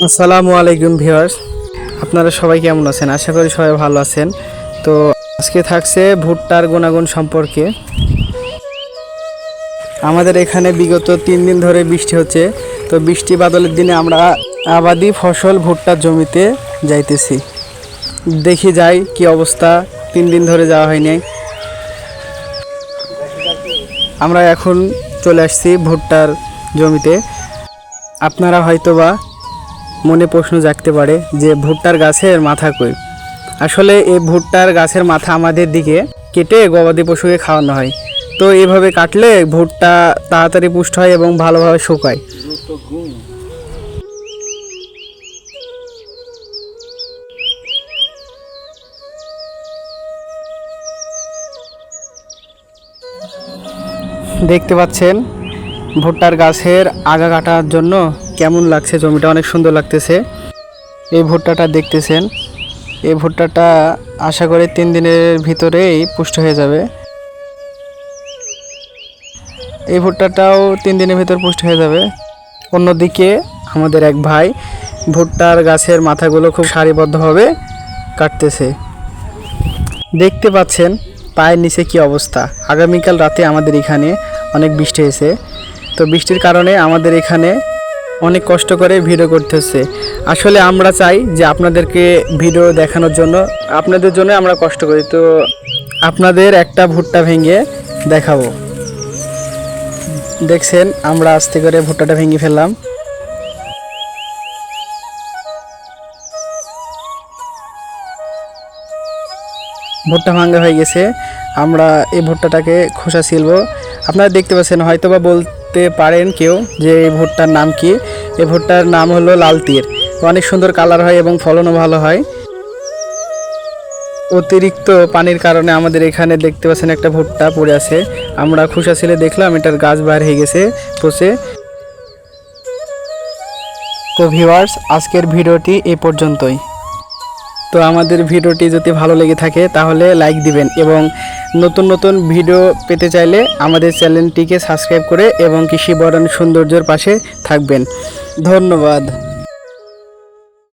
আসসালামু আলাইকুম ভিউয়ার্স, আপনারা সবাই কেমন আছেন? আশা করি সবাই ভালো আছেন। তো আজকে থাকছে ভুট্টার গুণাগুণ সম্পর্কে। আমাদের এখানে বিগত 3 দিন ধরে বৃষ্টি হচ্ছে। তো বৃষ্টি বাদলের দিনে আমরা আবাদি ফসল ভুট্টার জমিতে যাইতেছি। দেখি যাই কি অবস্থা, 3 দিন ধরে যাওয়া হয়নি। আমরা এখন চলে আসছি ভুট্টার জমিতে। আপনারা হয়তোবা মনে প্রশ্ন জাগতে পারে যে ভুট্টার গাছের মাথা কই। আসলে এই ভুট্টার গাছের মাথা আমাদের দিকে কেটে গবাদি পশুকে খাওয়ানো হয়। তো এইভাবে কাটলে ভুট্টা তাড়াতাড়ি পুষ্ট হয় এবং ভালোভাবে শুকায়। দেখতে পাচ্ছেন ভুট্টার গাছের আগা কাটার জন্য কেমন লাগছে, জমিটা অনেক সুন্দর লাগতেছে। এই ভুট্টাটা দেখতেছেন, এই ভুট্টাটা আশা করি 3 দিনের ভিতরেই পুষ্ট হয়ে যাবে। এই ভুট্টাটাও 3 দিনের ভিতর পুষ্ট হয়ে যাবে। অন্যদিকে আমাদের এক ভাই ভুট্টার গাছের মাথাগুলো খুব সারিবদ্ধভাবে কাটতেছে। দেখতে পাচ্ছেন পায়ের নিচে কি অবস্থা। আগামীকাল রাতে আমাদের এখানে অনেক বৃষ্টি হয়েছে। তো বৃষ্টির কারণে আমাদের এখানে অনেক কষ্ট করে ভিডিও করতে হচ্ছে। আসলে আমরা চাই যে আপনাদেরকে ভিডিও দেখানোর জন্য, আপনাদের জন্য আমরা কষ্ট করি। তো আপনাদের একটা ভুট্টা ভেঙে দেখাবো। দেখছেন আমরা আস্তে করে ভুট্টাটা ভেঙে ফেললাম। ভুট্টা ভাঙা হয়ে গেছে। আমরা এই ভুট্টাটাকে খোসা ছিলব। আপনারা দেখতে পাচ্ছেন, হয়তো বা বলতে পারেন কেউ যে এই ভুট্টার নাম কি। এই ভুট্টার নাম হলো লাল তীর। অনেক সুন্দর কালার হয় এবং ফলনও ভালো হয়। অতিরিক্ত পানির কারণে আমাদের এখানে দেখতে পাচ্ছেন একটা ভুট্টা পড়ে আছে। আমরা খোসা ছিলে দেখলাম এটার গাছ বার হয়ে গেছে পচে। তো ভিউয়ার্স, আজকের ভিডিওটি এ পর্যন্তই। তো আমাদের ভিডিওটি যদি ভালো লেগে থাকে তাহলে লাইক দিবেন এবং নতুন নতুন ভিডিও পেতে চাইলে আমাদের চ্যানেলটিকে সাবস্ক্রাইব করে এবং কৃষি বরণ সৌন্দর্যের পাশে থাকবেন। ধন্যবাদ।